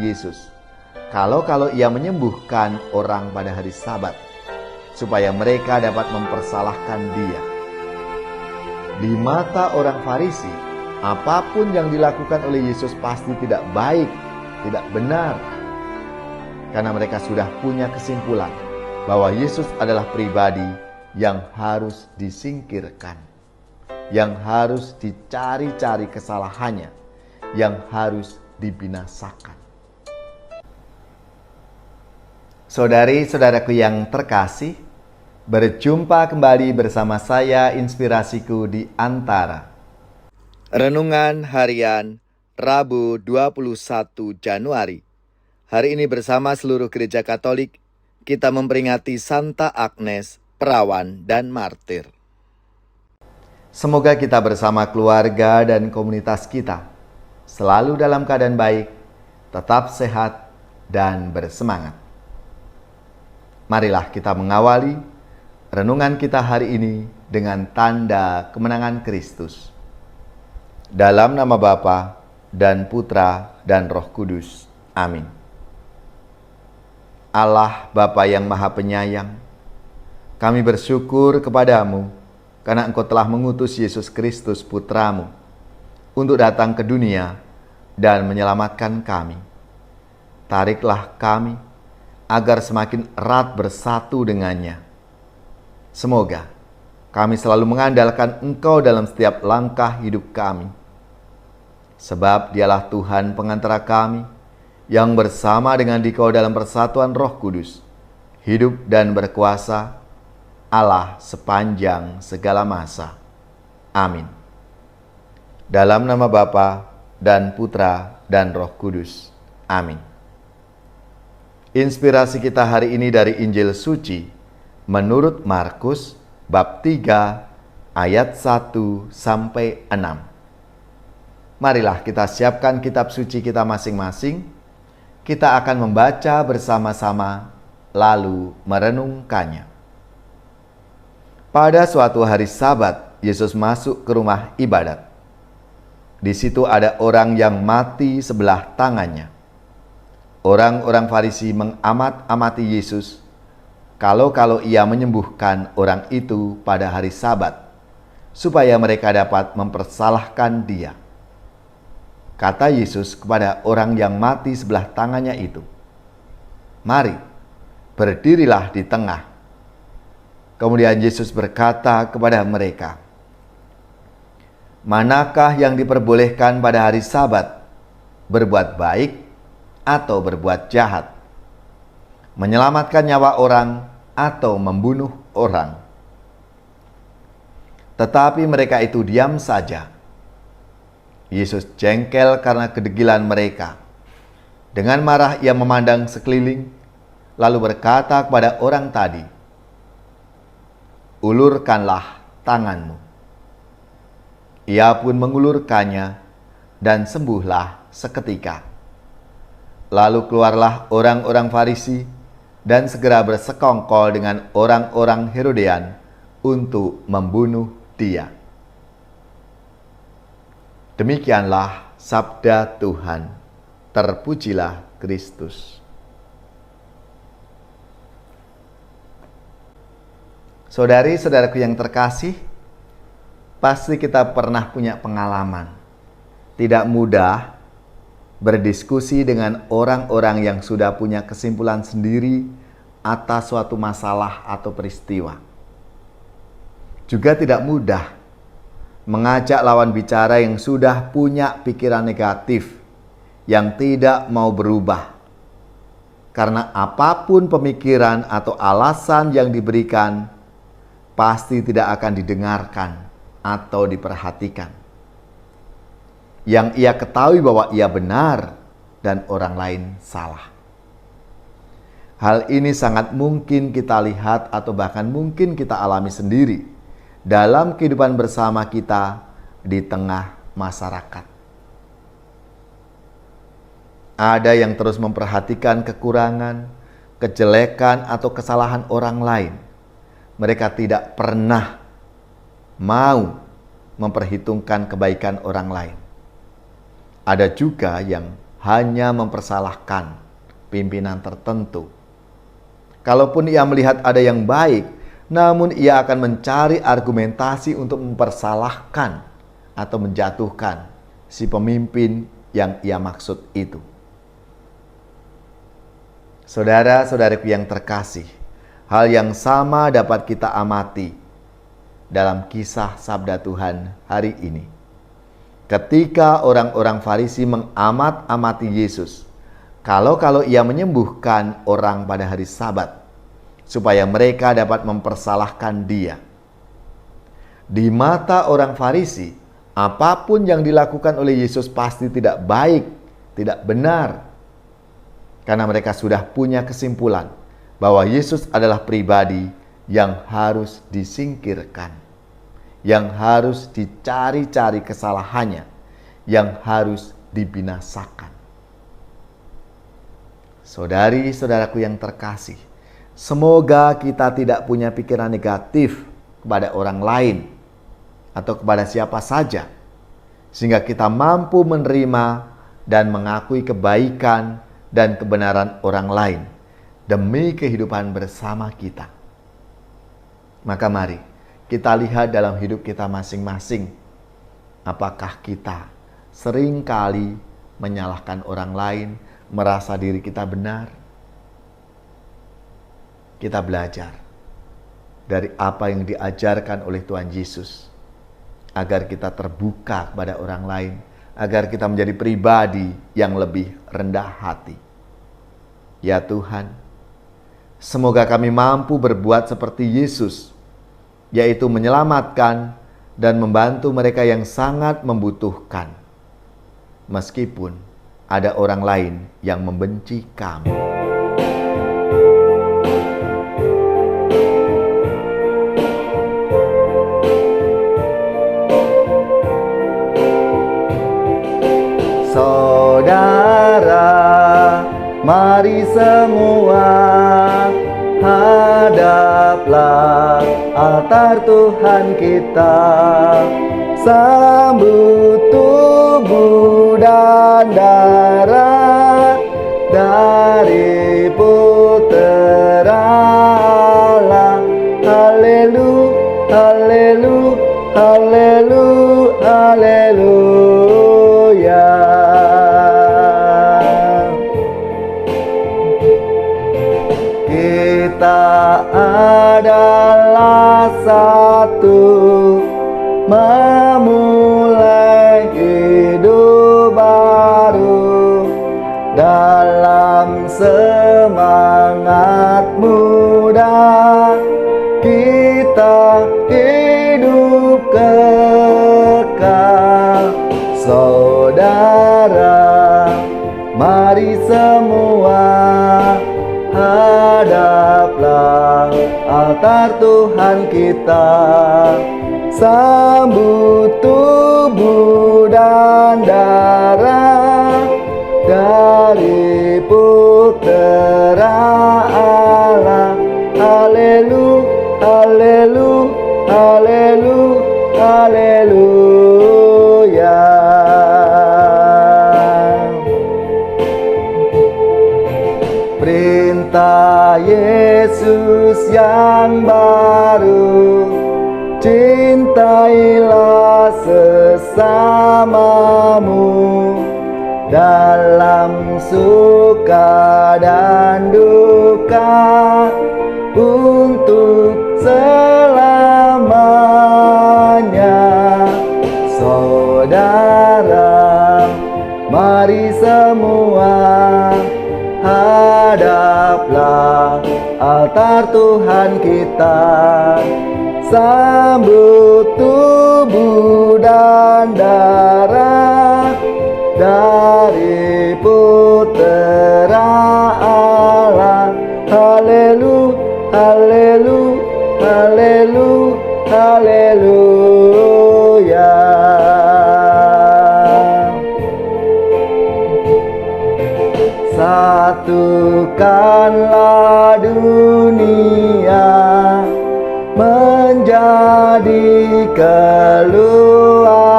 Yesus, kalau ia menyembuhkan orang pada hari Sabat, supaya mereka dapat mempersalahkan dia. Di mata orang Farisi, apapun yang dilakukan oleh Yesus pasti tidak baik, tidak benar. Karena mereka sudah punya kesimpulan bahwa Yesus adalah pribadi yang harus disingkirkan, yang harus dicari-cari kesalahannya, yang harus dibinasakan. Saudari-saudaraku yang terkasih, berjumpa kembali bersama saya Inspirasiku di Antara. Renungan Harian Rabu 21 Januari. Hari ini bersama seluruh gereja Katolik, kita memperingati Santa Agnes, perawan dan martir. Semoga kita bersama keluarga dan komunitas kita selalu dalam keadaan baik, tetap sehat, dan bersemangat. Marilah kita mengawali renungan kita hari ini dengan tanda kemenangan Kristus. Dalam nama Bapa dan Putra dan Roh Kudus. Amin. Allah Bapa yang Maha Penyayang, kami bersyukur kepadamu karena Engkau telah mengutus Yesus Kristus Putramu untuk datang ke dunia dan menyelamatkan kami. Tariklah kami agar semakin erat bersatu dengannya. Semoga kami selalu mengandalkan Engkau dalam setiap langkah hidup kami. Sebab Dialah Tuhan pengantara kami, yang bersama dengan Dikau dalam persatuan Roh Kudus, hidup dan berkuasa, Allah sepanjang segala masa. Amin. Dalam nama Bapa dan Putra dan Roh Kudus. Amin. Inspirasi kita hari ini dari Injil Suci menurut Markus bab 3 ayat 1 sampai 6. Marilah kita siapkan kitab suci kita masing-masing. Kita akan membaca bersama-sama lalu merenungkannya. Pada suatu hari Sabat, Yesus masuk ke rumah ibadat. Di situ ada orang yang mati sebelah tangannya. Orang-orang Farisi mengamat-amati Yesus kalau ia menyembuhkan orang itu pada hari Sabat, supaya mereka dapat mempersalahkan dia. Kata Yesus kepada orang yang mati sebelah tangannya itu, "Mari, berdirilah di tengah." Kemudian Yesus berkata kepada mereka, "Manakah yang diperbolehkan pada hari Sabat, berbuat baik atau berbuat jahat, menyelamatkan nyawa orang atau membunuh orang?" Tetapi mereka itu diam saja. Yesus jengkel karena kedegilan mereka. Dengan marah ia memandang sekeliling, lalu berkata kepada orang tadi, "Ulurkanlah tanganmu." Ia pun mengulurkannya dan sembuhlah seketika. Lalu keluarlah orang-orang Farisi dan segera bersekongkol dengan orang-orang Herodean untuk membunuh dia. Demikianlah sabda Tuhan. Terpujilah Kristus. Saudari-saudaraku yang terkasih, pasti kita pernah punya pengalaman. Tidak mudah berdiskusi dengan orang-orang yang sudah punya kesimpulan sendiri atas suatu masalah atau peristiwa. Juga tidak mudah mengajak lawan bicara yang sudah punya pikiran negatif, yang tidak mau berubah. Karena apapun pemikiran atau alasan yang diberikan, pasti tidak akan didengarkan atau diperhatikan. Yang ia ketahui bahwa ia benar dan orang lain salah. Hal ini sangat mungkin kita lihat atau bahkan mungkin kita alami sendiri dalam kehidupan bersama kita di tengah masyarakat. Ada yang terus memperhatikan kekurangan, kejelekan, atau kesalahan orang lain. Mereka tidak pernah mau memperhitungkan kebaikan orang lain. Ada juga yang hanya mempersalahkan pimpinan tertentu. Kalaupun ia melihat ada yang baik, namun ia akan mencari argumentasi untuk mempersalahkan atau menjatuhkan si pemimpin yang ia maksud itu. Saudara-saudaraku yang terkasih, hal yang sama dapat kita amati dalam kisah sabda Tuhan hari ini. Ketika orang-orang Farisi mengamat-amati Yesus, kalau ia menyembuhkan orang pada hari Sabat, supaya mereka dapat mempersalahkan dia. Di mata orang Farisi, apapun yang dilakukan oleh Yesus pasti tidak baik, tidak benar. Karena mereka sudah punya kesimpulan bahwa Yesus adalah pribadi yang harus disingkirkan, yang harus dicari-cari kesalahannya, yang harus dibinasakan. Saudari-saudaraku yang terkasih, semoga kita tidak punya pikiran negatif kepada orang lain atau kepada siapa saja, sehingga kita mampu menerima dan mengakui kebaikan dan kebenaran orang lain demi kehidupan bersama kita. Maka mari kita lihat dalam hidup kita masing-masing, apakah kita seringkali menyalahkan orang lain, merasa diri kita benar. Kita belajar dari apa yang diajarkan oleh Tuhan Yesus, agar kita terbuka kepada orang lain, agar kita menjadi pribadi yang lebih rendah hati. Ya Tuhan, semoga kami mampu berbuat seperti Yesus, yaitu menyelamatkan dan membantu mereka yang sangat membutuhkan, meskipun ada orang lain yang membenci kami. Saudara, mari semua hadaplah altar Tuhan kita, sambut tubuh dan darah dari Putera Allah. Haleluya, haleluya, haleluya, haleluya. Kita adalah satu, memulai hidup baru dalam semangat muda. Kita hidup kekal. Saudara, mari semua hadaplah altar Tuhan kita, sambut tubuh dan darah dari Putera Allah. Haleluya, haleluya, haleluya, haleluya. Perintah Yesus yang baru, cintailah sesamamu dalam suka dan duka untuk selamanya. Saudara, mari semua hadaplah altar Tuhan kita, sambut tubuh dan darah dari Putera Allah. Haleluya, haleluya, haleluya, haleluya. Satukanlah dunia menjadi keluarga,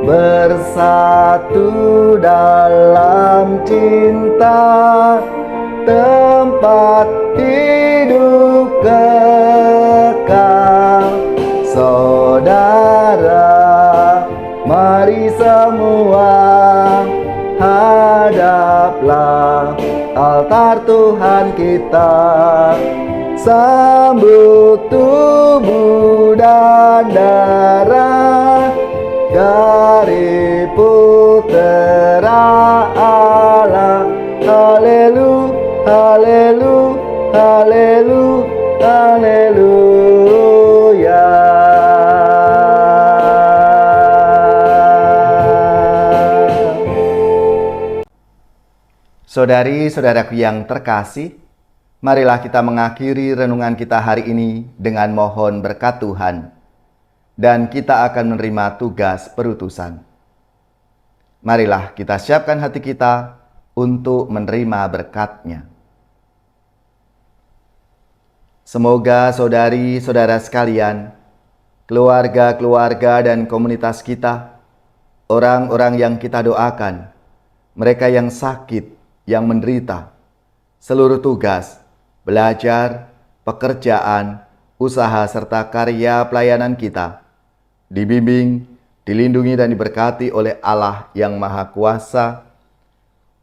bersatu dan cinta, tempat hidup kekal. Saudara, mari semua hadaplah altar Tuhan kita, sambut tubuh dan darah dari Putera Allah. Haleluya, haleluya, haleluya, haleluya. Saudari-saudaraku yang terkasih, marilah kita mengakhiri renungan kita hari ini dengan mohon berkat Tuhan, dan kita akan menerima tugas perutusan. Marilah kita siapkan hati kita untuk menerima berkat-Nya. Semoga saudari-saudara sekalian, keluarga-keluarga dan komunitas kita, orang-orang yang kita doakan, mereka yang sakit, yang menderita, seluruh tugas, belajar, pekerjaan, usaha serta karya pelayanan kita dibimbing, dilindungi dan diberkati oleh Allah yang Maha Kuasa,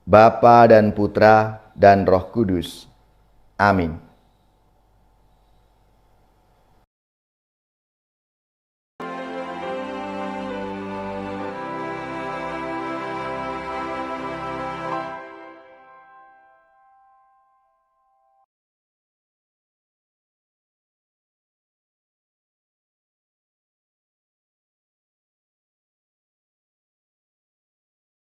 Bapa dan Putra dan Roh Kudus. Amin.